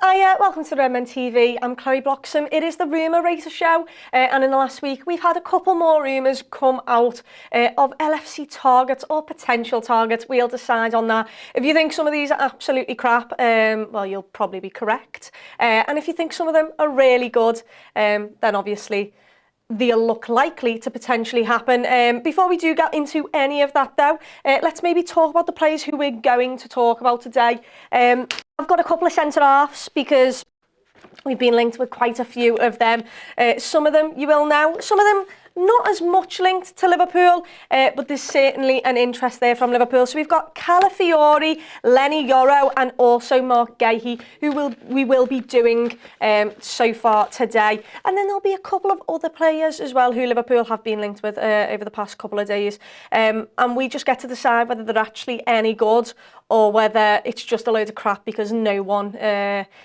Hiya, welcome to Redmen TV. I'm Chloe Bloxham. It is the Rumour Racer show, and in the last week we've had a couple more rumours come out of LFC targets or potential targets. We'll decide on that. If you think some of these are absolutely crap, well, you'll probably be correct. And if you think some of them are really good, then obviously they'll look likely to potentially happen. Before we do get into any of that though, let's maybe talk about the players who we're going to talk about today. I've got a couple of centre-halves because we've been linked with quite a few of them. Some of them you will know, some of them not as much linked to Liverpool, but there's certainly an interest there from Liverpool. So we've got Calafiori, Leny Yoro and also Guehi, who we will be doing so far today. And then there'll be a couple of other players as well who Liverpool have been linked with over the past couple of days. And we just get to decide whether they're actually any good or whether it's just a load of crap because no one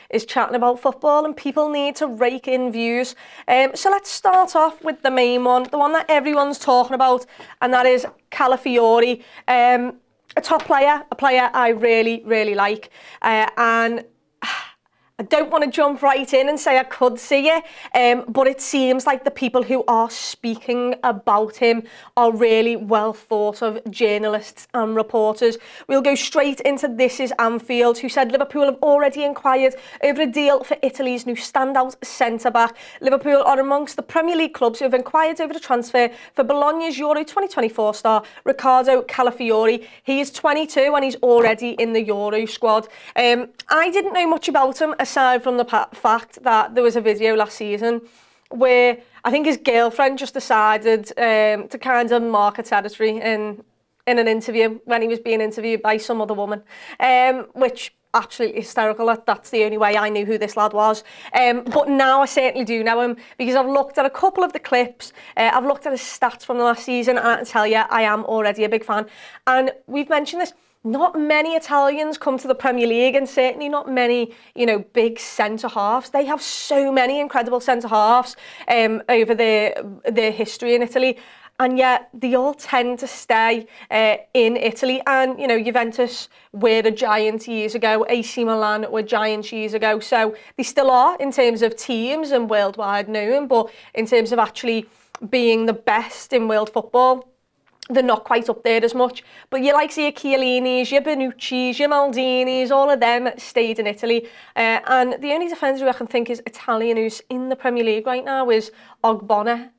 is chatting about football and people need to rake in views. So let's start off with the main one, the one that everyone's talking about, and that is Calafiori. A top player, a player I really, really like. And I don't want to jump right in and say I could see it, but it seems like the people who are speaking about him are really well thought of journalists and reporters. We'll go straight into This Is Anfield, who said Liverpool have already inquired over a deal for Italy's new standout centre-back. Liverpool are amongst the Premier League clubs who have inquired over the transfer for Bologna's Euro 2024 star Riccardo Calafiori. He is 22 and he's already in the Euro squad. I didn't know much about him aside from the fact that there was a video last season where I think his girlfriend just decided to kind of mark a territory in an interview when he was being interviewed by some other woman, which absolutely hysterical. That's the only way I knew who this lad was. But now I certainly do know him because I've looked at a couple of the clips, I've looked at his stats from the last season, and I can tell you I am already a big fan. And we've mentioned this. Not many Italians come to the Premier League, and certainly not many, big centre-halves. They have so many incredible centre-halves over their history in Italy, and yet they all tend to stay in Italy. And, Juventus were a giant years ago, AC Milan were giants years ago, so they still are in terms of teams and worldwide known, but in terms of actually being the best in world football, they're not quite up there as much. But you like your Chiellini's, your Bonucci's, your Maldini's, all of them stayed in Italy. And the only defender who I can think is Italian who's in the Premier League right now is Ogbonna,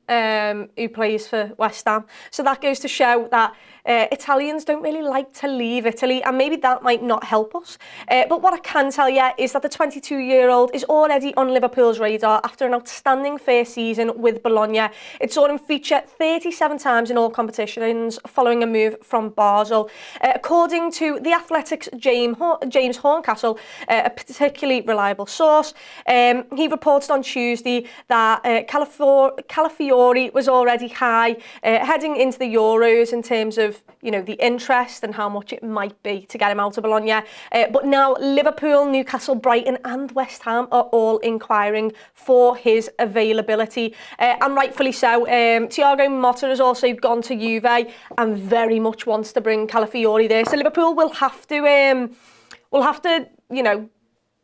who plays for West Ham. So that goes to show that Italians don't really like to leave Italy, and maybe that might not help us. But what I can tell you is that the 22-year-old is already on Liverpool's radar after an outstanding first season with Bologna. It saw him feature 37 times in all competitions following a move from Basel. According to The Athletic's James Horncastle, a particularly reliable source, he reported on Tuesday that Calafiori was already high heading into the Euros in terms of the interest and how much it might be to get him out of Bologna. But now Liverpool, Newcastle, Brighton and West Ham are all inquiring for his availability. And rightfully so. Thiago Motta has also gone to Juve and very much wants to bring Calafiori there. So Liverpool will have to,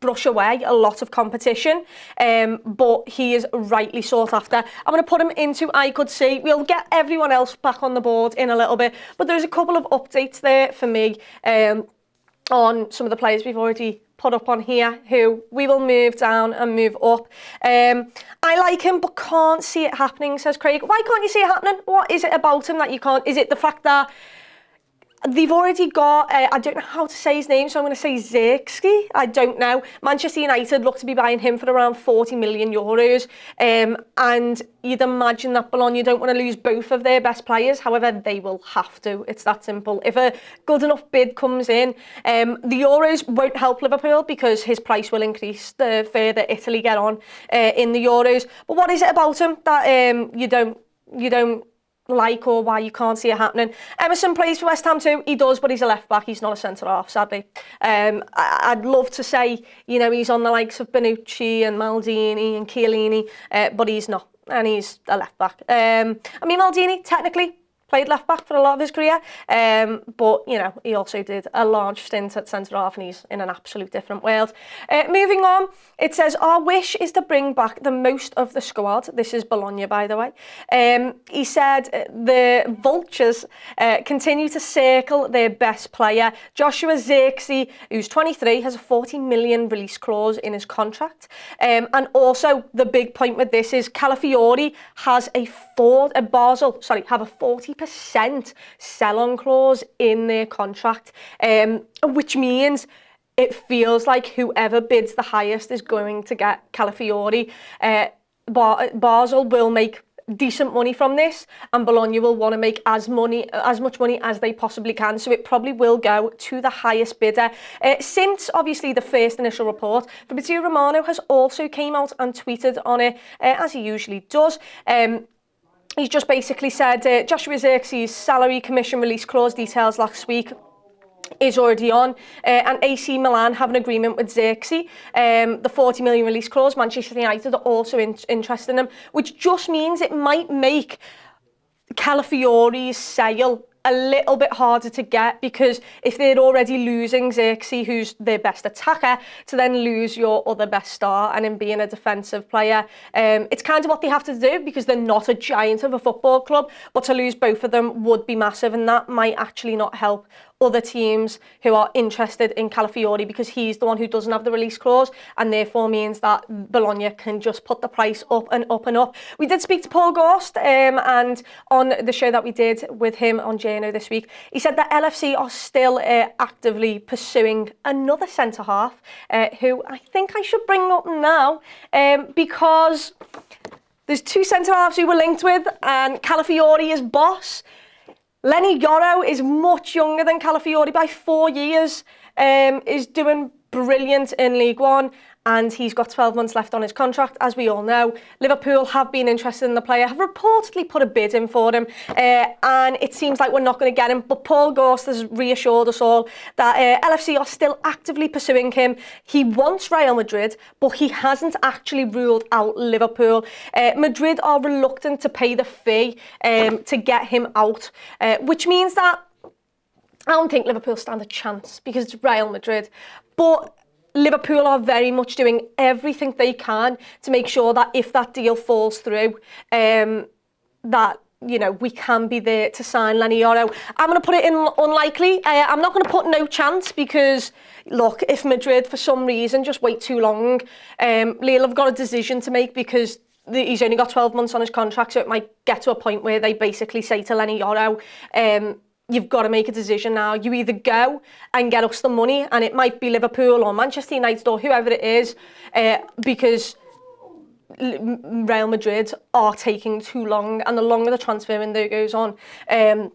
brush away a lot of competition, but he is rightly sought after. I'm going to put him into I Could See. We'll get everyone else back on the board in a little bit, but there's a couple of updates there for me on some of the players we've already put up on here who we will move down and move up. I like him but can't see it happening, says Craig. Why can't you see it happening? What is it about him that you can't? Is it the fact that they've already got, I don't know how to say his name, so I'm going to say Zirkzee. I don't know. Manchester United look to be buying him for around 40 million euros. And you'd imagine that Bologna don't want to lose both of their best players. However, they will have to. It's that simple. If a good enough bid comes in, the Euros won't help Liverpool because his price will increase the further Italy get on in the Euros. But what is it about him that you don't like, or why you can't see it happening? Emerson plays for West Ham too. He does, but he's a left back. He's not a centre half, sadly. I'd love to say, he's on the likes of Bonucci and Maldini and Chiellini, but he's not, and he's a left back. Maldini technically played left back for a lot of his career, but you know, he also did a large stint at centre half, and he's in an absolute different world. Moving on, it says our wish is to bring back the most of the squad. This is Bologna, by the way. He said the vultures continue to circle their best player. Joshua Zirkzee, who's 23, has a 40 million release clause in his contract, and also the big point with this is Calafiori has Basel have a 40% sell-on clause in their contract, which means it feels like whoever bids the highest is going to get Calafiori. Basel will make decent money from this, and Bologna will want to make as much money as they possibly can, so it probably will go to the highest bidder. Since obviously the first initial report, Fabrizio Romano has also came out and tweeted on it, as he usually does. He's just basically said Joshua Zirkzee's salary commission release clause details last week is already on, and AC Milan have an agreement with Zirkzee. The 40 million release clause, Manchester United are also interested in him, which just means it might make Calafiori's sale a little bit harder to get, because if they're already losing Zirkzee, who's their best attacker, to then lose your other best star and him being a defensive player, it's kind of what they have to do, because they're not a giant of a football club, but to lose both of them would be massive, and that might actually not help other teams who are interested in Calafiori, because he's the one who doesn't have the release clause, and therefore means that Bologna can just put the price up and up and up. We did speak to Paul Gorst, and on the show that we did with him on JNO this week, he said that LFC are still actively pursuing another centre-half, who I think I should bring up now, because there's two centre-halves who we're linked with, and Calafiori is boss. Leny Yoro is much younger than Calafiori by 4 years, is doing brilliant in League One, and he's got 12 months left on his contract, as we all know. Liverpool have been interested in the player, have reportedly put a bid in for him, and it seems like we're not going to get him, but Paul Gorst has reassured us all that LFC are still actively pursuing him. He wants Real Madrid, but he hasn't actually ruled out Liverpool. Madrid are reluctant to pay the fee to get him out, which means that I don't think Liverpool stand a chance, because it's Real Madrid, but Liverpool are very much doing everything they can to make sure that if that deal falls through, that, you know, we can be there to sign Leny Yoro. I'm going to put it in unlikely. I'm not going to put no chance, because, look, if Madrid for some reason just wait too long, Lille have got a decision to make, because he's only got 12 months on his contract, so it might get to a point where they basically say to Leny Yoro, you've got to make a decision now. You either go and get us the money, and it might be Liverpool or Manchester United or whoever it is, because Real Madrid are taking too long, and the longer the transfer window goes on, the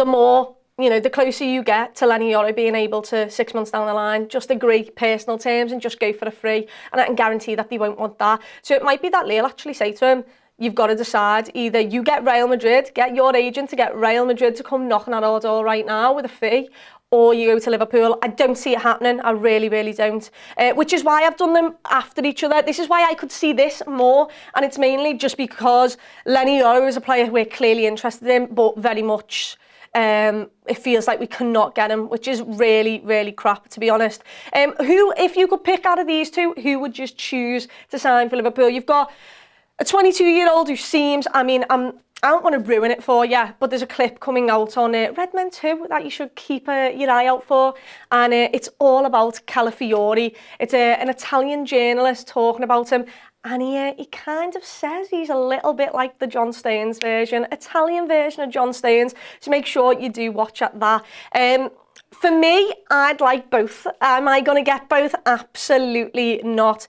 more, you know, the closer you get to Leny Yoro being able to 6 months down the line just agree personal terms and just go for a free, and I can guarantee that they won't want that. So it might be that Lille actually say to him, you've got to decide, either you get Real Madrid, get your agent to get Real Madrid to come knocking at our door right now with a fee, or you go to Liverpool. I don't see it happening. I really, really don't. Which is why I've done them after each other. This is why I could see this more, and it's mainly just because Leny Yoro is a player we're clearly interested in, but very much it feels like we cannot get him, which is really, really crap, to be honest. Who, if you could pick out of these two, who would just choose to sign for Liverpool? You've got a 22-year-old who seems, I mean, I don't want to ruin it for you, but there's a clip coming out on Redmen too that you should keep your eye out for, and it's all about Calafiori. It's an Italian journalist talking about him, and he kind of says he's a little bit like the John Stones version, Italian version of John Stones, so make sure you do watch at that. For me, I'd like both. Am I going to get both? Absolutely not.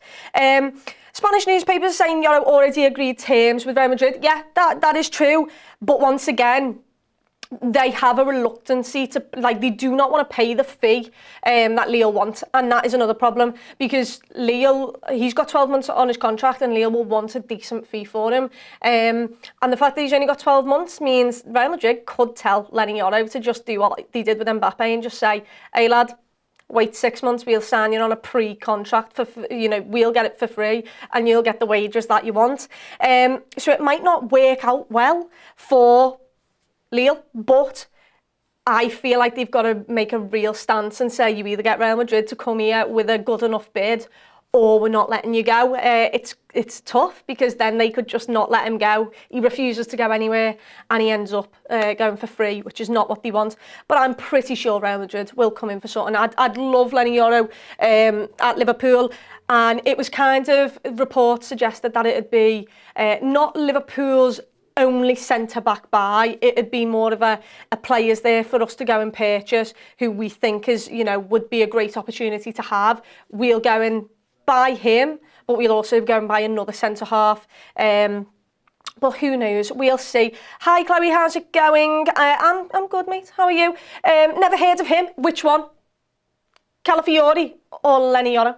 Spanish newspapers saying Yoro already agreed terms with Real Madrid. Yeah, that is true. But once again, they have a reluctancy to, like, they do not want to pay the fee that Lille want. And that is another problem, because Lille, he's got 12 months on his contract, and Lille will want a decent fee for him. And the fact that he's only got 12 months means Real Madrid could tell Leny Yoro to just do what they did with Mbappe and just say, hey lad, wait 6 months, we'll sign you on a pre-contract for, you know, we'll get it for free and you'll get the wages that you want. So it might not work out well for Lille, but I feel like they've got to make a real stance and say you either get Real Madrid to come here with a good enough bid or we're not letting you go. It's tough because then they could just not let him go. He refuses to go anywhere and he ends up going for free, which is not what they want. But I'm pretty sure Real Madrid will come in for something. I'd love Leny Yoro at Liverpool. And it was kind of, reports suggested that it'd be not Liverpool's only centre-back buy. It'd be more of a players there for us to go and purchase who we think is, you know, would be a great opportunity to have. We'll go and buy him, but we'll also go and buy another centre-half. But who knows? We'll see. Hi, Chloe. How's it going? I'm good, mate. How are you? Never heard of him. Which one? Calafiori or Leny Yoro?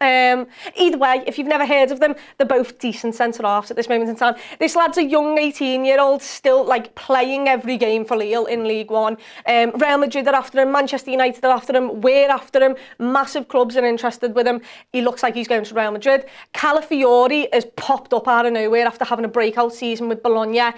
Either way, if you've never heard of them, they're both decent centre-halves at this moment in time. This lad's a young 18-year-old still like playing every game for Lille in League One. Real Madrid are after him, Manchester United are after him, we're after him, massive clubs are interested with him. He looks like he's going to Real Madrid. Calafiori has popped up out of nowhere after having a breakout season with Bologna.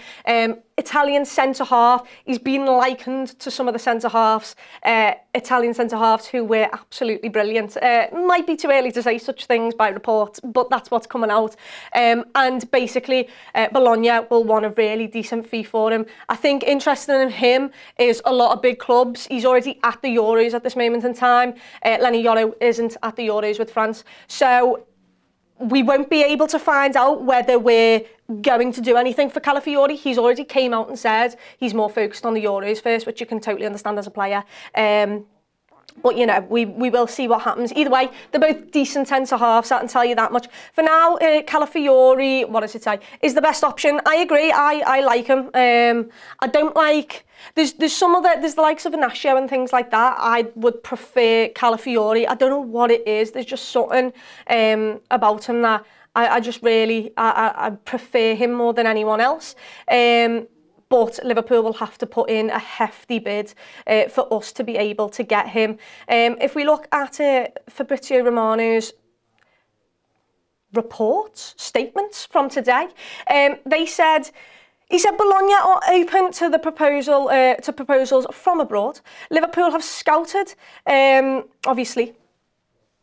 Italian centre-half. He's been likened to some of the centre-halves, Italian centre-halves who were absolutely brilliant. Might be too early to say such things by reports, but that's what's coming out. And basically, Bologna will want a really decent fee for him. I think interesting in him is a lot of big clubs. He's already at the Euros at this moment in time. Lenny Yoro isn't at the Euros with France. So we won't be able to find out whether we're going to do anything for Calafiori. He's already came out and said he's more focused on the Euros first, which you can totally understand as a player. But, you know, we will see what happens. Either way, they're both decent centre-halves, I can tell you that much. For now, Calafiori, what does it say, is the best option. I agree, I like him. I don't like... There's the likes of Inacio and things like that. I would prefer Calafiori. I don't know what it is. There's just something about him that I just really... I prefer him more than anyone else. But Liverpool will have to put in a hefty bid for us to be able to get him. If we look at Fabrizio Romano's statements from today, he said Bologna are open to the proposals from abroad. Liverpool have scouted, obviously,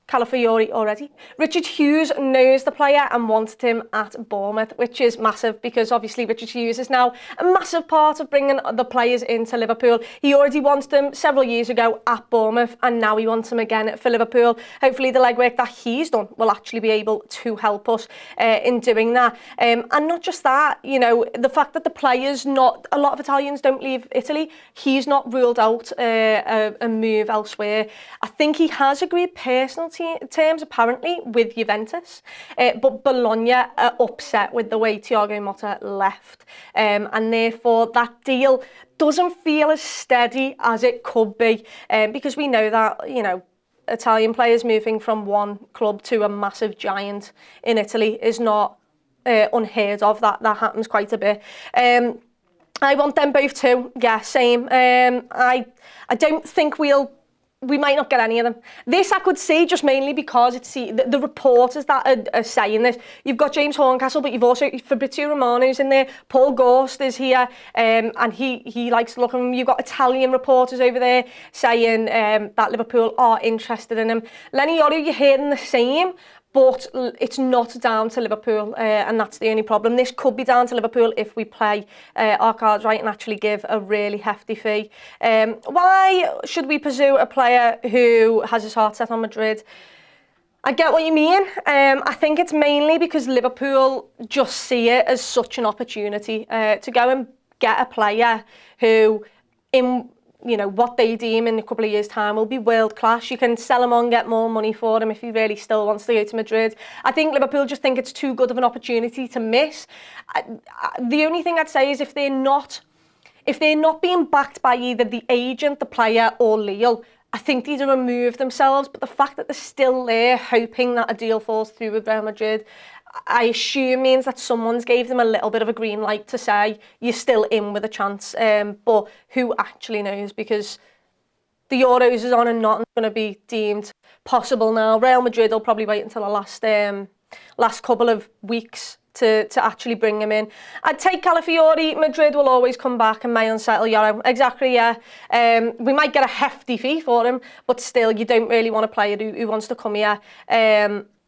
Calafiori already. Richard Hughes knows the player and wanted him at Bournemouth, which is massive because obviously Richard Hughes is now a massive part of bringing the players into Liverpool. He already wanted them several years ago at Bournemouth and now he wants them again for Liverpool. Hopefully the legwork that he's done will actually be able to help us in doing that. And not just that, you know, the fact that the players, a lot of Italians don't leave Italy, he's not ruled out a move elsewhere. I think he has agreed personal terms apparently with Juventus, but Bologna are upset with the way Thiago Motta left, and therefore that deal doesn't feel as steady as it could be, because we know that, you know, Italian players moving from one club to a massive giant in Italy is not unheard of. That happens quite a bit. I want them both too. Yeah, same. I don't think we might not get any of them. This I could see just mainly because it's the reporters that are saying this. You've got James Horncastle, but you've also Fabrizio Romano's in there. Paul Gorst is here, and he likes to look at him. You've got Italian reporters over there saying that Liverpool are interested in him. Leny Yoro, you're hearing the same, but it's not down to Liverpool, and that's the only problem. This could be down to Liverpool if we play our cards right and actually give a really hefty fee. Why should we pursue a player who has his heart set on Madrid? I get what you mean. I think it's mainly because Liverpool just see it as such an opportunity to go and get a player who, you know, what they deem in a couple of years' time will be world class. You can sell him on, get more money for him if he really still wants to go to Madrid. I think Liverpool just think it's too good of an opportunity to miss. The only thing I'd say is if they're not being backed by either the agent, the player, or Lille, I think they'd remove themselves. But the fact that they're still there, hoping that a deal falls through with Real Madrid, I assume means that someone's gave them a little bit of a green light to say you're still in with a chance. But who actually knows? Because the Euros is on and not going to be deemed possible now. Real Madrid will probably wait until the last couple of weeks to actually bring him in. I'd take Calafiori. Madrid will always come back and may unsettle Yoro. Exactly, yeah. We might get a hefty fee for him, but still, you don't really want a player who wants to come here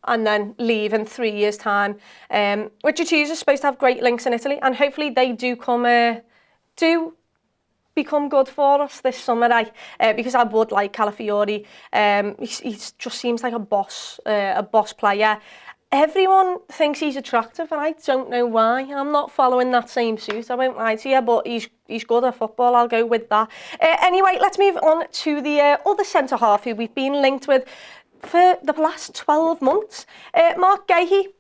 and then leave in 3 years' time. Richard Hughes is supposed to have great links in Italy, and hopefully they do become good for us this summer, because I would like Calafiori. He just seems like a boss player. Everyone thinks he's attractive, and I don't know why. I'm not following that same suit, I won't lie to you, but he's good at football, I'll go with that. Anyway, let's move on to the other centre-half who we've been linked with for the last 12 months, Mark Guehi.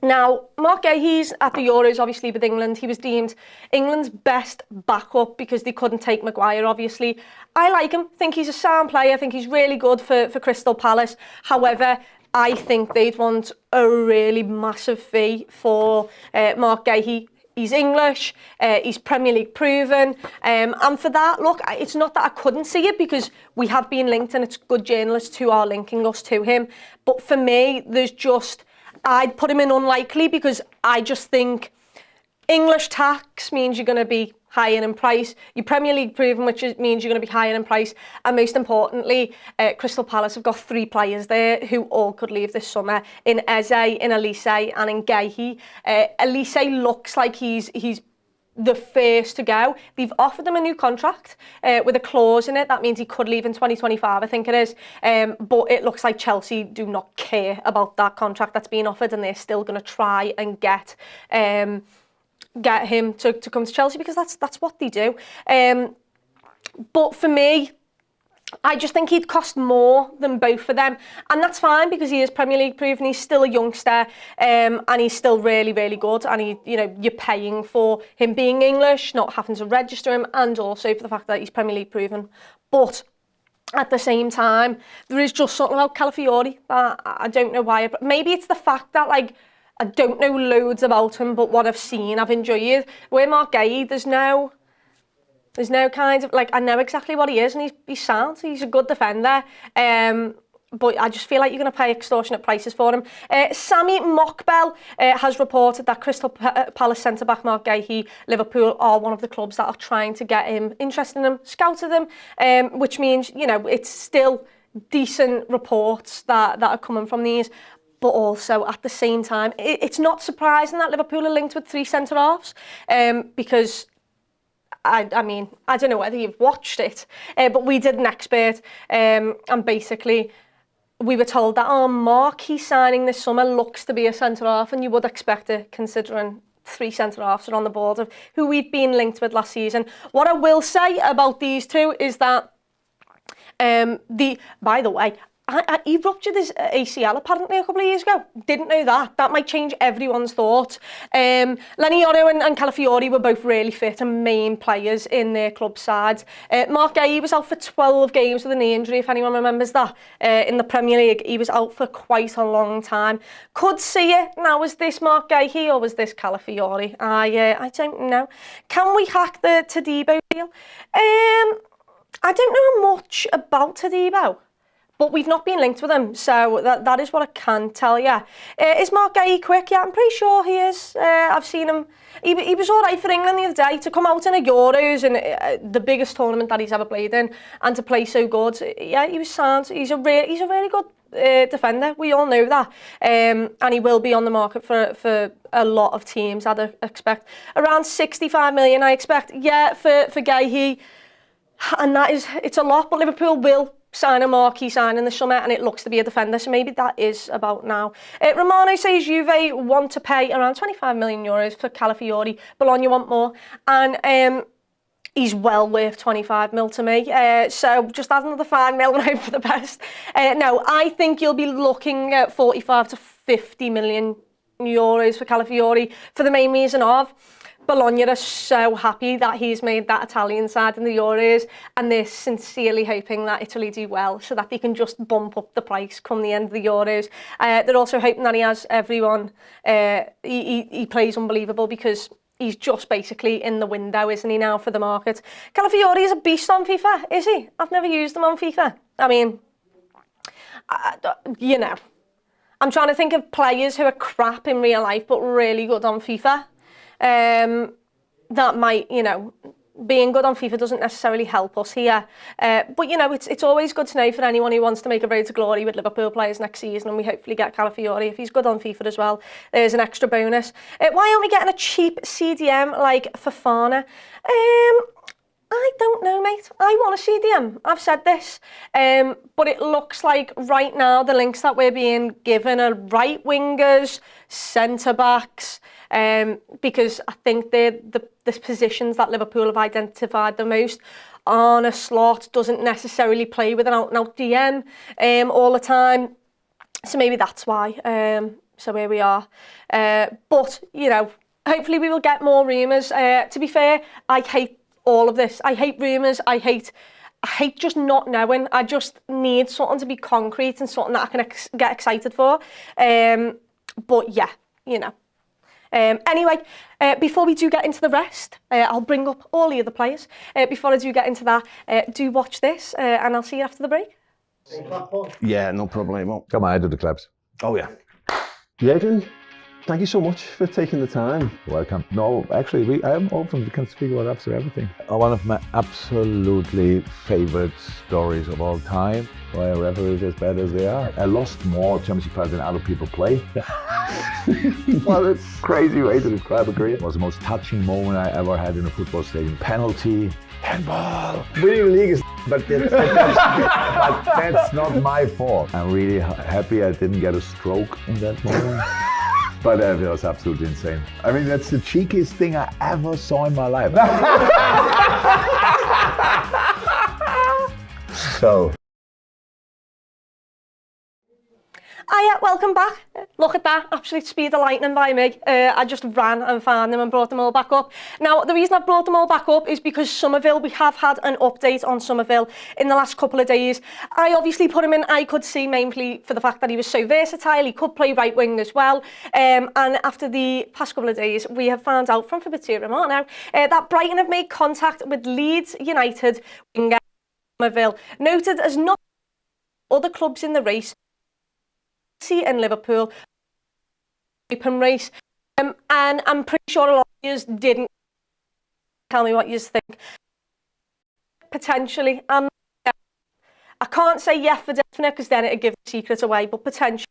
Now, Mark Guehi's at the Euros, obviously, with England. He was deemed England's best backup because they couldn't take Maguire, obviously. I like him. Think he's a sound player. I think he's really good for Crystal Palace. However, I think they'd want a really massive fee for Mark Guehi. He's English, he's Premier League proven, and for that, look, it's not that I couldn't see it because we have been linked and it's good journalists who are linking us to him. But for me, I'd put him in unlikely because I just think English tax means you're going to be higher in price. Your Premier League proven, which means you're going to be higher in price. And most importantly, Crystal Palace have got 3 players there who all could leave this summer in Eze, in Elise and in Guehi. Elise looks like he's the first to go. They've offered him a new contract with a clause in it. That means he could leave in 2025, I think it is. But it looks like Chelsea do not care about that contract that's been offered, and they're still going to try and get him to come to Chelsea because that's what they do. But for me, I just think he'd cost more than both of them, and that's fine because he is Premier League proven. He's still a youngster, and he's still really, really good. And you're paying for him being English, not having to register him, and also for the fact that he's Premier League proven. But at the same time, there is just something about Calafiori that I don't know why. But maybe it's the fact that I don't know loads about him, but what I've seen, I've enjoyed. Where Mark Guehi, there's no kind of, I know exactly what he is, and he's sound. He's a good defender. But I just feel like you're going to pay extortionate prices for him. Sami Mokbel has reported that Crystal Palace centre-back Mark Guehi, Liverpool, are one of the clubs that are trying to get him, interested in him, scouted him, which means, it's still decent reports that are coming from these. But also, at the same time, it's not surprising that Liverpool are linked with 3 centre-halves because I mean, I don't know whether you've watched it, but we did an expert, and basically we were told that Mark he's signing this summer looks to be a centre-half, and you would expect it considering 3 centre-halves are on the board of who we've been linked with last season. What I will say about these 2 is that, by the way, he ruptured his ACL apparently a couple of years ago. Didn't know that. That might change everyone's thoughts. Leny Yoro and Calafiori were both really fit and main players in their club sides. Mark Guehi was out for 12 games with a knee injury, if anyone remembers that. In the Premier League, he was out for quite a long time. Could see it. Now, was this Mark Guehi or was this Calafiori? I don't know. Can we hack the Todibo deal? I don't know much about Todibo, but we've not been linked with him, so that is what I can tell you. Is Mark Guehi quick? Yeah, I'm pretty sure he is. I've seen him. He was all right for England the other day to come out in a Euros and the biggest tournament that he's ever played in, and to play so good. Yeah, he was sound. He's a really good defender. We all know that, and he will be on the market for a lot of teams. I'd expect around 65 million. I expect. Yeah, for Guehi, and it's a lot. But Liverpool will sign a marquee signing this summer, and it looks to be a defender, so maybe that is about now. Romano says Juve want to pay around 25 million euros for Calafiori. Bologna want more, and he's well worth 25 mil to me. So just add another 5 mil and hope for the best. No, I think you'll be looking at 45 to 50 million euros for Calafiori for the main reason of Bologna are so happy that he's made that Italian side in the Euros, and they're sincerely hoping that Italy do well so that they can just bump up the price come the end of the Euros. They're also hoping that he has everyone. He plays unbelievable because he's just basically in the window, isn't he, now for the market. Calafiori is a beast on FIFA, is he? I've never used him on FIFA. I mean, I'm trying to think of players who are crap in real life but really good on FIFA. That might, you know, being good on FIFA doesn't necessarily help us here. But, you know, it's always good to know for anyone who wants to make a road to glory with Liverpool players next season, and we hopefully get Calafiori. If he's good on FIFA as well, there's an extra bonus. Why aren't we getting a cheap CDM like Fofana? I don't know, mate. I want a CDM. I've said this. But it looks like right now the links that we're being given are right wingers, centre-backs, because I think they're the positions that Liverpool have identified the most. Arne Slot doesn't necessarily play with an out-and-out DM all the time. So maybe that's why. So here we are. But, you know, hopefully we will get more rumours. To be fair, I hate all of this. I hate rumours. I hate just not knowing. I just need something to be concrete and something that I can get excited for. But yeah, you know. Anyway, before we do get into the rest, I'll bring up all the other players. Before I do get into that, do watch this, and I'll see you after the break. Yeah, no problemo. Come on, I do the claps. Oh yeah. Adrian, thank you so much for taking the time. Welcome. No, actually, I am open. We can speak about absolutely everything. One of my absolutely favorite stories of all time, why a referee is as bad as they are. I lost more championship fights than other people play. Well, it's a crazy way to describe a career. It was the most touching moment I ever had in a football stadium. Penalty, handball. Winning the league is but that's not my fault. I'm really happy I didn't get a stroke in that moment. But it was absolutely insane. I mean, that's the cheekiest thing I ever saw in my life. So. Hiya, welcome back. Look at that, absolute speed of lightning by me. I just ran and found them and brought them all back up. Now, the reason I brought them all back up is because Somerville, we have had an update on Somerville in the last couple of days. I obviously put him in, I could see mainly for the fact that he was so versatile, he could play right wing as well. And after the past couple of days, we have found out from Fabrizio Romano that Brighton have made contact with Leeds United winger Somerville, noted as not other clubs in the race, and Liverpool open race, and I'm pretty sure a lot of you didn't tell me what you think. Potentially, I can't say yes for definite because then it'd give the secret away, but potentially.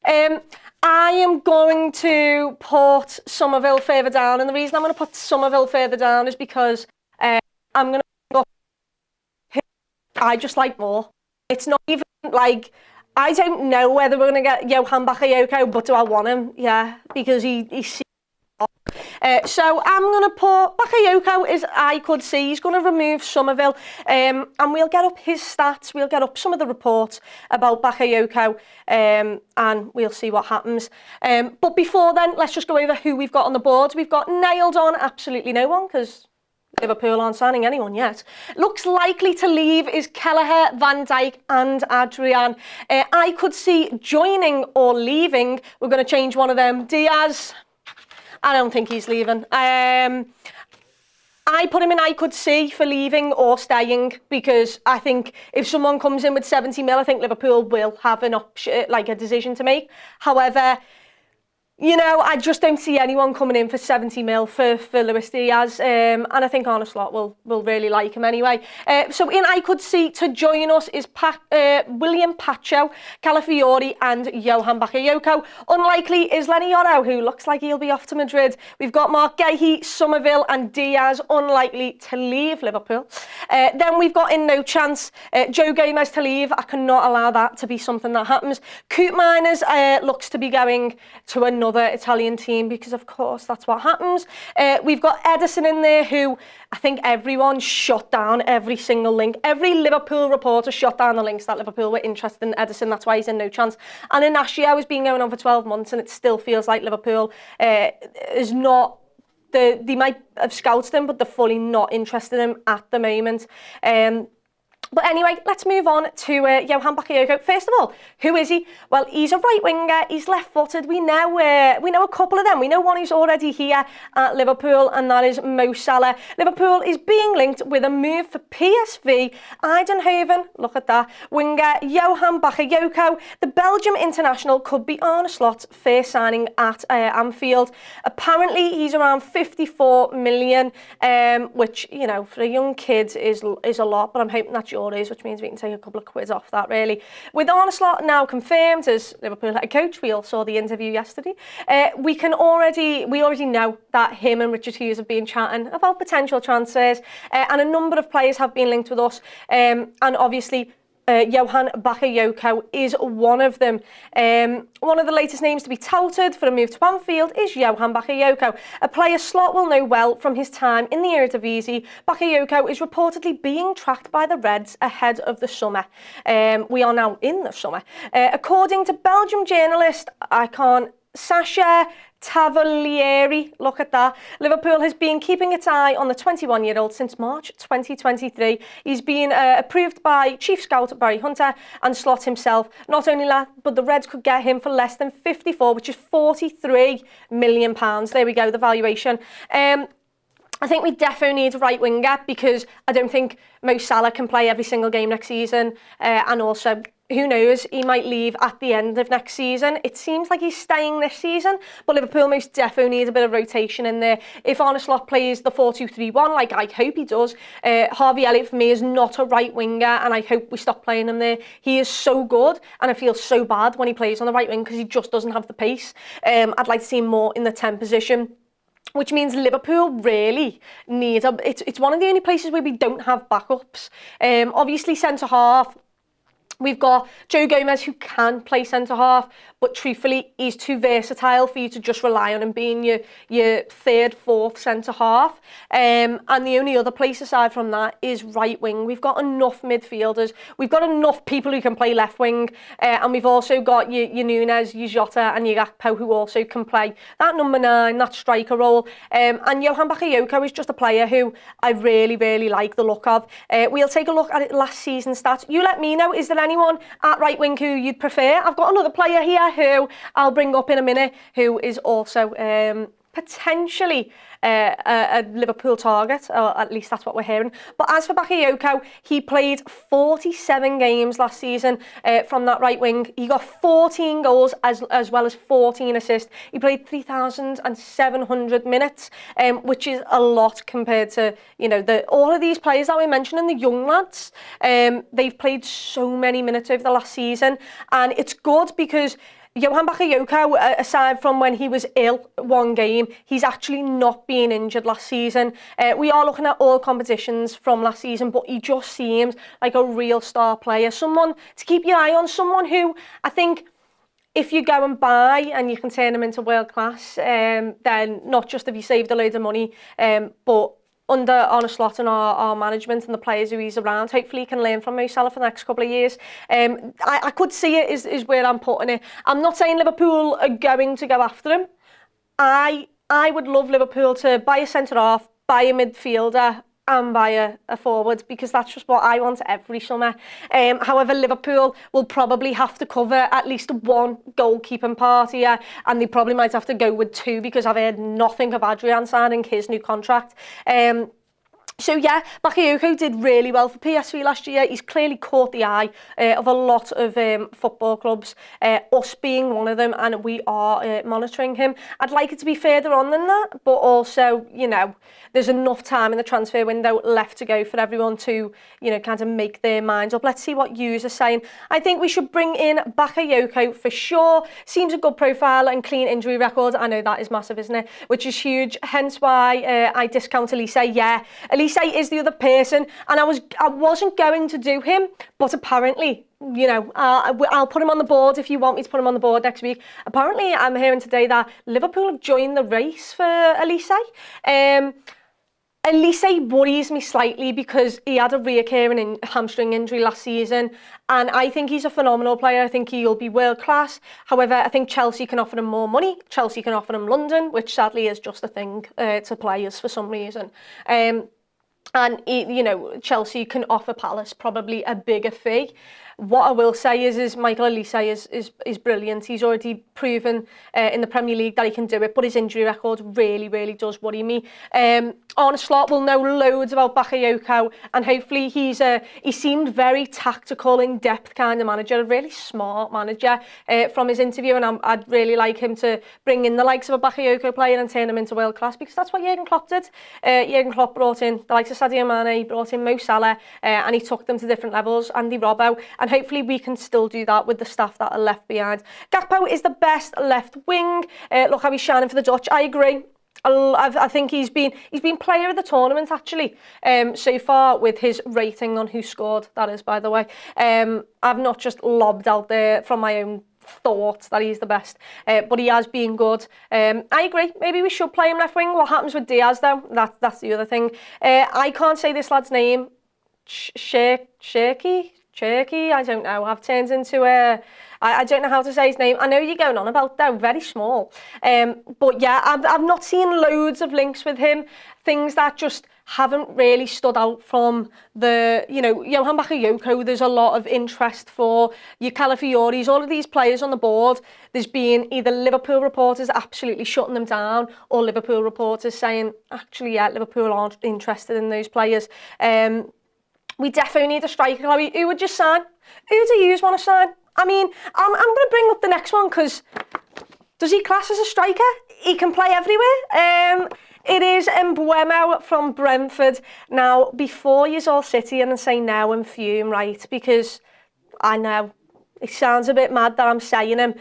I am going to put Somerville further down, and the reason I'm going to put Somerville further down is because I'm going to I just like more. It's not even like I don't know whether we're going to get Johan Bakayoko, but do I want him? Yeah, because he's so I'm going to put Bakayoko, as I could see, he's going to remove Somerville, and we'll get up his stats, we'll get up some of the reports about Bakayoko, and we'll see what happens. But before then, let's just go over who we've got on the board. We've got nailed on absolutely no one, because Liverpool aren't signing anyone yet. Looks likely to leave is Kelleher, Van Dijk and Adrian. I could see joining or leaving. We're going to change one of them. Diaz, I don't think he's leaving. I put him in I could see for leaving or staying, because I think if someone comes in with 70 mil, I think Liverpool will have an option, like a decision to make. However, you know, I just don't see anyone coming in for 70 mil for Luis Diaz, and I think Arne Slot will really like him anyway. So in I could see to join us is William Pacho, Calafiori and Johan Bakayoko. Unlikely is Leny Yoro, who looks like he'll be off to Madrid. We've got Mark Guehi, Somerville and Diaz, unlikely to leave Liverpool. Then we've got in no chance, Joe Gomez to leave. I cannot allow that to be something that happens. Coop Miners looks to be going to another Italian team, because of course that's what happens. We've got Edison in there, who I think everyone shut down every single link. Every Liverpool reporter shut down the links that Liverpool were interested in Edison. That's why he's in no chance. And Inacio has been going on for 12 months and it still feels like Liverpool is not, they might have scouted him, but they're fully not interested in him at the moment. But anyway, let's move on to Johan Bakayoko. First of all, who is he? Well, he's a right winger. He's left-footed. We know a couple of them. We know one who's already here at Liverpool, and that is Mo Salah. Liverpool is being linked with a move for PSV Eindhoven. Look at that. Winger Johan Bakayoko. The Belgium international could be Arne Slot's first signing at Anfield. Apparently, he's around 54 million, which, you know, for a young kid is a lot, but I'm hoping that's euros, which means we can take a couple of quid off that, really. With Arne Slot now confirmed as Liverpool head coach, we all saw the interview yesterday, we already know that him and Richard Hughes have been chatting about potential transfers, and a number of players have been linked with us, and obviously Johan Bakayoko is one of them. One of the latest names to be touted for a move to Anfield is Johan Bakayoko, a player Slot will know well from his time in the Eredivisie. Bakayoko is reportedly being tracked by the Reds ahead of the summer. We are now in the summer. According to Belgium journalist, Sasha Tavolieri, look at that. Liverpool has been keeping its eye on the 21-year-old since March 2023. He's been approved by Chief Scout Barry Hunter and Slot himself. Not only that, but the Reds could get him for less than 54, which is £43 million. There we go, the valuation. I think we definitely need a right winger because I don't think Mo Salah can play every single game next season, and also, who knows, he might leave at the end of next season. It seems like he's staying this season, but Liverpool most definitely need a bit of rotation in there. If Arne Slot plays the 4-2-3-1, like I hope he does, Harvey Elliott for me is not a right winger, and I hope we stop playing him there. He is so good, and I feel so bad when he plays on the right wing because he just doesn't have the pace. I'd like to see him more in the 10 position, which means Liverpool really needs it's one of the only places where we don't have backups. Obviously, centre-half, we've got Joe Gomez, who can play centre-half, but truthfully, he's too versatile for you to just rely on him being your third, fourth centre-half. And the only other place aside from that is right wing. We've got enough midfielders. We've got enough people who can play left wing. And we've also got your Nunes, your Jota and your Gakpo, who also can play that number 9, that striker role. And Johan Bakayoko is just a player who I really, really like the look of. We'll take a look at it last season's stats. You let me know, is there anyone at right wing who you'd prefer? I've got another player here who I'll bring up in a minute, who is also potentially a Liverpool target, or at least that's what we're hearing. But as for Bakayoko, he played 47 games last season from that right wing. He got 14 goals as well as 14 assists. He played 3,700 minutes, which is a lot compared to, you know, all of these players that we mentioned and the young lads. They've played so many minutes over the last season, and it's good because Johan Bakayoko, aside from when he was ill one game, he's actually not been injured last season. We are looking at all competitions from last season, but he just seems like a real star player. Someone to keep your eye on, someone who I think if you go and buy and you can turn him into world class, then not just have you saved a load of money, but under Arne Slot and our management and the players who he's around, hopefully he can learn from Mo Salah for the next couple of years. I could see it is where I'm putting it. I'm not saying Liverpool are going to go after him. I would love Liverpool to buy a centre-half, buy a midfielder and buy a forward, because that's just what I want every summer. However, Liverpool will probably have to cover at least one goalkeeping part here, and they probably might have to go with 2 because I've heard nothing of Adrian signing his new contract. So yeah, Bakayoko did really well for PSV last year. He's clearly caught the eye of a lot of football clubs, us being one of them, and we are monitoring him. I'd like it to be further on than that, but also, you know, there's enough time in the transfer window left to go for everyone to, you know, kind of make their minds up. Let's see what yous are saying. I think we should bring in Bakayoko for sure. Seems a good profile and clean injury record. I know that is massive, isn't it? Which is huge. Hence why I discount Elise. Yeah, Elise is the other person, and I wasn't going to do him, but apparently, you know, I'll put him on the board if you want me to put him on the board next week. Apparently, I'm hearing today that Liverpool have joined the race for Elise. Elise worries me slightly because he had a reoccurring hamstring injury last season, and I think he's a phenomenal player. I think he'll be world class. However, I think Chelsea can offer him more money. Chelsea can offer him London, which sadly is just a thing to players for some reason. And, you know, Chelsea can offer Palace probably a bigger fee. What I will say is Michael Elise is brilliant. He's already proven in the Premier League that he can do it, but his injury record really does worry me. Arne Slot will know loads about Bakayoko, and hopefully he seemed very tactical, in-depth kind of manager, a really smart manager from his interview, and I'd really like him to bring in the likes of a Bakayoko player and turn him into world class, because that's what Jurgen Klopp did. Jurgen Klopp brought in the likes of Sadio Mane, he brought in Mo Salah, and he took them to different levels, Andy Robbo, and hopefully we can still do that with the staff that are left behind. Gakpo is the best left wing. Look how he's shining for the Dutch. I agree. I think he's been player of the tournament actually so far, with his rating on who scored, that is, by the way. I've not just lobbed out there from my own thoughts that he's the best, but he has been good. I agree, maybe we should play him left wing. What happens with Diaz though? That's the other thing. I can't say this lad's name. Cherky, I don't know. I've turned into I don't know how to say his name. I know you're going on about though, very small. But yeah, I've not seen loads of links with him. Things that just haven't really stood out from the, you know, Johan Bakayoko, there's a lot of interest for your Calafioris, all of these players on the board. There's been either Liverpool reporters absolutely shutting them down, or Liverpool reporters saying, actually, yeah, Liverpool aren't interested in those players. We definitely need a striker, Chloe. Who would you sign? Who do you want to sign? I mean, I'm going to bring up the next one because does he class as a striker? He can play everywhere. It is Mbeumo from Brentford. Now, before you all sit here and say no and fume, right, because I know it sounds a bit mad that I'm saying him.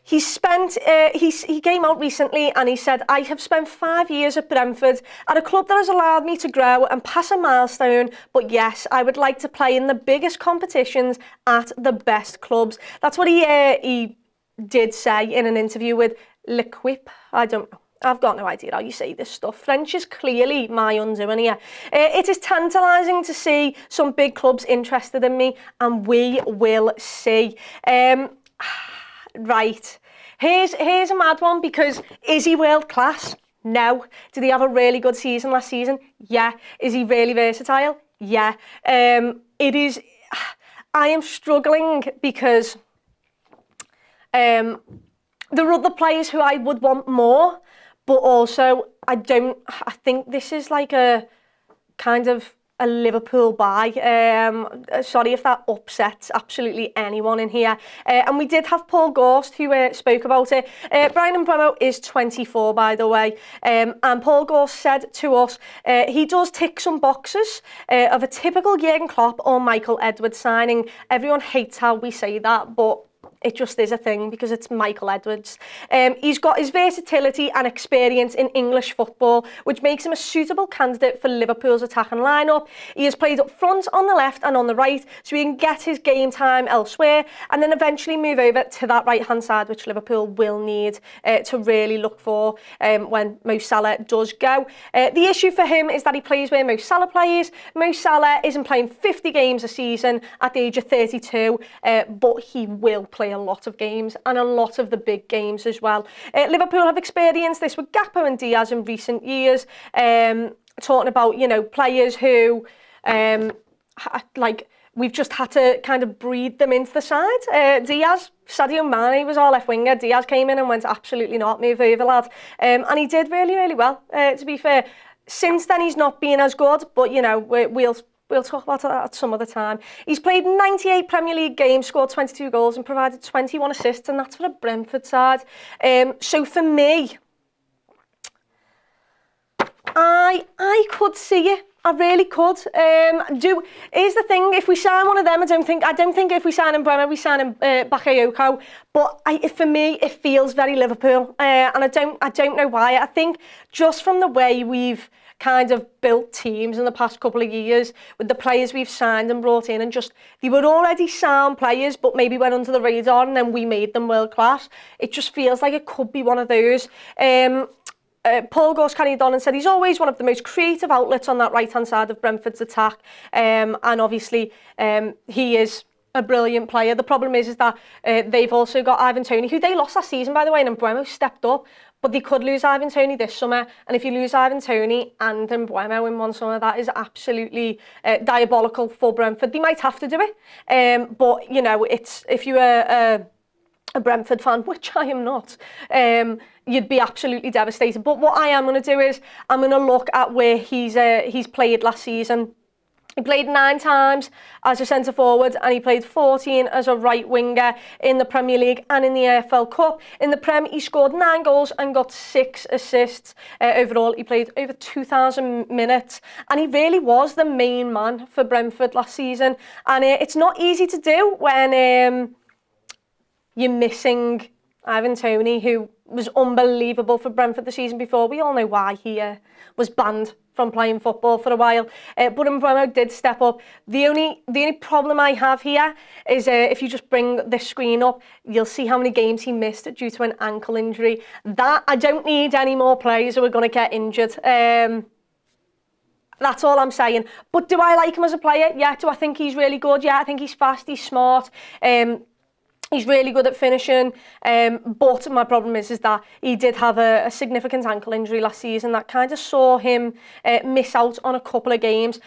He came out recently and he said, I have spent 5 years at Brentford, at a club that has allowed me to grow and pass a milestone, but yes, I would like to play in the biggest competitions at the best clubs. That's what he did say in an interview with L'Equipe. I don't know. I've got no idea how you say this stuff. French is clearly my undoing here. It is tantalising to see some big clubs interested in me, and we will see. Right, here's a mad one, because is he world class? No. Did he have a really good season last season? Yeah. Is he really versatile? Yeah. It is. I am struggling because there are other players who I would want more, but also I think this is like a kind of a Liverpool buy. Sorry if that upsets absolutely anyone in here. And we did have Paul Gorst who spoke about it. Bryan Mbeumo is 24, by the way. And Paul Gorst said to us, he does tick some boxes of a typical Jurgen Klopp or Michael Edwards signing. Everyone hates how we say that, but it just is a thing because it's Michael Edwards. He's got his versatility and experience in English football, which makes him a suitable candidate for Liverpool's attacking lineup. He has played up front, on the left and on the right, so he can get his game time elsewhere and then eventually move over to that right-hand side, which Liverpool will need to really look for when Mo Salah does go. The issue for him is that he plays where Mo Salah plays. Mo Salah isn't playing 50 games a season at the age of 32, but he will play a lot of games, and a lot of the big games as well. Liverpool have experienced this with Gakpo and Diaz in recent years, talking about, you know, players who like we've just had to kind of breed them into the side. Diaz, Sadio Mane was our left winger. Diaz came in and went, absolutely not, move over, lad. And he did really well, to be fair. Since then he's not been as good, but you know, we'll talk about that at some other time. He's played 98 Premier League games, scored 22 goals and provided 21 assists, and that's for a Brentford side. So for me, I could see it. I really could. Here's the thing: if we sign one of them, I don't think if we sign Mbeumo, we sign Bakayoko. But for me, it feels very Liverpool, and I don't know why. I think just from the way we've kind of built teams in the past couple of years with the players we've signed and brought in, and just they were already sound players but maybe went under the radar and then we made them world class. It just feels like it could be one of those. Paul Gorst carried on and said he's always one of the most creative outlets on that right-hand side of Brentford's attack, and obviously he is a brilliant player. The problem is that they've also got Ivan Toney, who they lost last season, by the way, and Mbeumo stepped up. But they could lose Ivan Toney this summer. And if you lose Ivan Toney and Mbeumo in one summer, that is absolutely diabolical for Brentford. They might have to do it. But, you know, it's if you are a Brentford fan, which I am not, you'd be absolutely devastated. But what I am going to do is I'm going to look at where he's played last season. He played 9 times as a centre-forward and he played 14 as a right winger in the Premier League and in the AFL Cup. In the Prem, he scored 9 goals and got 6 assists. Overall, he played over 2,000 minutes and he really was the main man for Brentford last season. And it's not easy to do when you're missing Ivan Toney, who was unbelievable for Brentford the season before. We all know why he was banned from playing football for a while. But Mbeumo did step up. The only problem I have here is if you just bring this screen up, you'll see how many games he missed due to an ankle injury. That I don't need any more players who are going to get injured. That's all I'm saying. But do I like him as a player? Yeah. Do I think he's really good? Yeah, I think he's fast, he's smart. He's really good at finishing, but my problem is that he did have a significant ankle injury last season that kind of saw him miss out on a couple of games.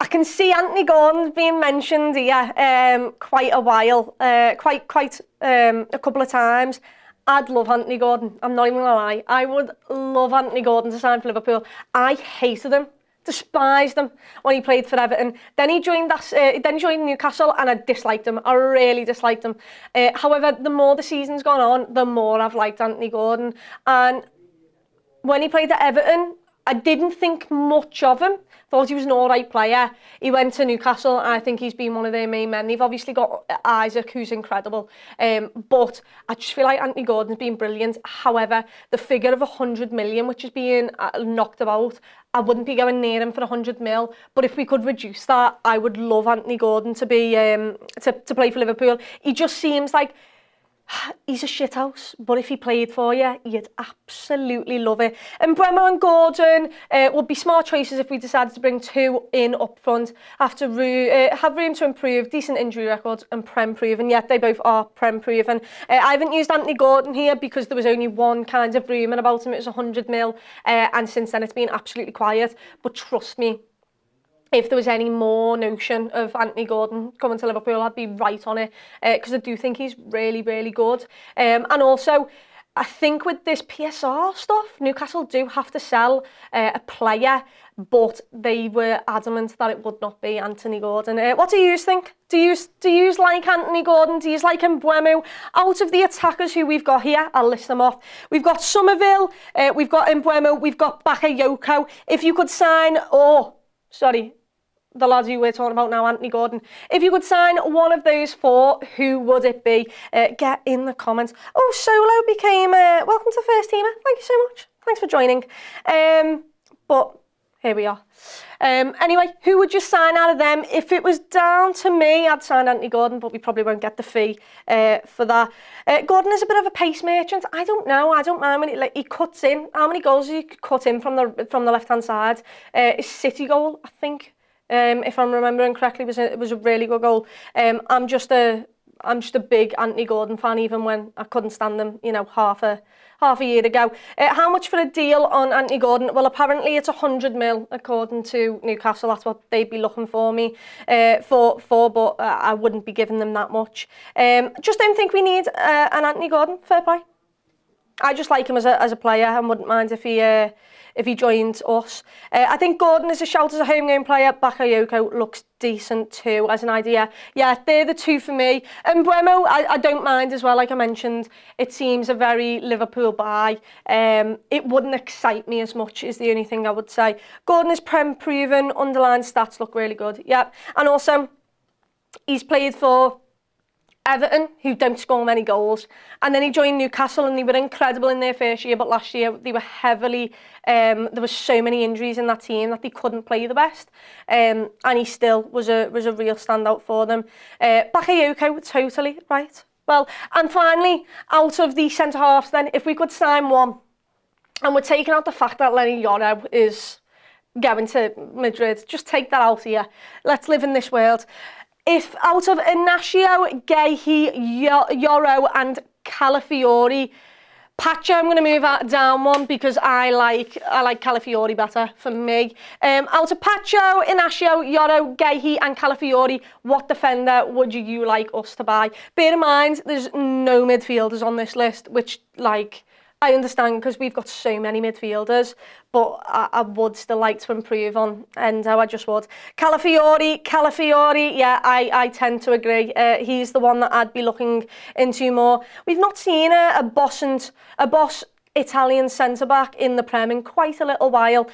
I can see Anthony Gordon being mentioned here quite a while, quite a couple of times. I'd love Anthony Gordon. I'm not even gonna lie. I would love Anthony Gordon to sign for Liverpool. I hated him. Despised him when he played for Everton. Then he joined Newcastle and I disliked him. I really disliked him. However, the more the season's gone on, the more I've liked Anthony Gordon. And when he played at Everton, I didn't think much of him. Thought he was an all-right player. He went to Newcastle and I think he's been one of their main men. They've obviously got Isaac, who's incredible. But I just feel like Anthony Gordon's been brilliant. However, the figure of 100 million, which is being knocked about, I wouldn't be going near him for 100 mil. But if we could reduce that, I would love Anthony Gordon to be to play for Liverpool. He just seems like he's a shithouse, but if he played for you, you'd absolutely love it. And Mbeumo and Gordon would be smart choices if we decided to bring 2 in up front. Have room to improve, decent injury records and Prem proven, yet they both are Prem proven. I haven't used Anthony Gordon here because there was only one kind of rumour about him. It was 100 mil, and since then it's been absolutely quiet. But trust me, if there was any more notion of Anthony Gordon coming to Liverpool, I'd be right on it because I do think he's really, really good. And also, I think with this PSR stuff, Newcastle do have to sell a player, but they were adamant that it would not be Anthony Gordon. What do you think? Do you like Anthony Gordon? Do you like Mbeumo? Out of the attackers who we've got here, I'll list them off. We've got Somerville, we've got Mbeumo, we've got Bakayoko. If you could sign, the lads who we're talking about now, Anthony Gordon. If you could sign one of those 4, who would it be? Get in the comments. Oh, Solo became, welcome to First Teamer. Thank you so much. Thanks for joining. But here we are. Anyway, who would you sign out of them? If it was down to me, I'd sign Anthony Gordon, but we probably won't get the fee for that. Gordon is a bit of a pace merchant. I don't know. I don't mind when he cuts in. How many goals did he cut in from the left-hand side? His City goal, I think. If I'm remembering correctly, it was a really good goal. I'm just a big Anthony Gordon fan, even when I couldn't stand them, half a year ago. How much for a deal on Anthony Gordon? Well, apparently it's 100 mil, according to Newcastle. That's what they'd be looking for me but I wouldn't be giving them that much. Just don't think we need an Anthony Gordon. Fair play. I just like him as a player and wouldn't mind if he joined us. I think Gordon is a shout as a home-game player. Bakayoko looks decent too, as an idea. Yeah, they're the 2 for me. And Mbeumo, I don't mind as well, like I mentioned. It seems a very Liverpool buy. It wouldn't excite me as much, is the only thing I would say. Gordon is Prem proven, underlying stats look really good. Yeah, and also, he's played for Everton, who don't score many goals, and then he joined Newcastle and they were incredible in their first year, but last year they were heavily, there was so many injuries in that team that they couldn't play the best, and he still was a real standout for them. Bakayoko, totally, right. Well, and finally, out of the centre-halves then, if we could sign one, and we're taking out the fact that Leny Yoro is going to Madrid, just take that out here. Let's live in this world. If out of Ignacio, Guehi, Yoro and Calafiori, Pacho, I'm going to move that down one because I like Calafiori better for me. Out of Pacho, Ignacio, Yoro, Guehi and Calafiori, what defender would you like us to buy? Bear in mind, there's no midfielders on this list, which, like, I understand because we've got so many midfielders, but I would still like to improve on Endo, I just would. Calafiori, yeah, I tend to agree. He's the one that I'd be looking into more. We've not seen a boss Italian centre-back in the Prem in quite a little while.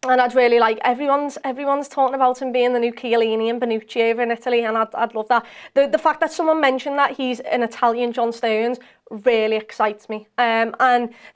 And I'd really like, everyone's talking about him being the new Chiellini and Bonucci over in Italy, and I'd love that. The fact that someone mentioned that he's an Italian John Stones really excites me. And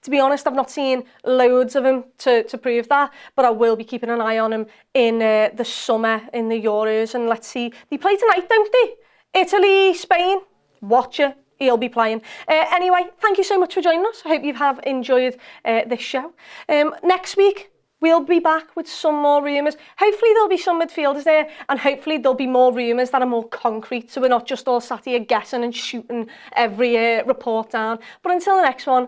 to be honest, I've not seen loads of him to prove that, but I will be keeping an eye on him in the summer in the Euros, and let's see. They play tonight, don't they? Italy, Spain, watch it. He'll be playing. Anyway, thank you so much for joining us. I hope you have enjoyed this show. Next week, we'll be back with some more rumours. Hopefully there'll be some midfielders there, and hopefully there'll be more rumours that are more concrete, so we're not just all sat here guessing and shooting every report down. But until the next one,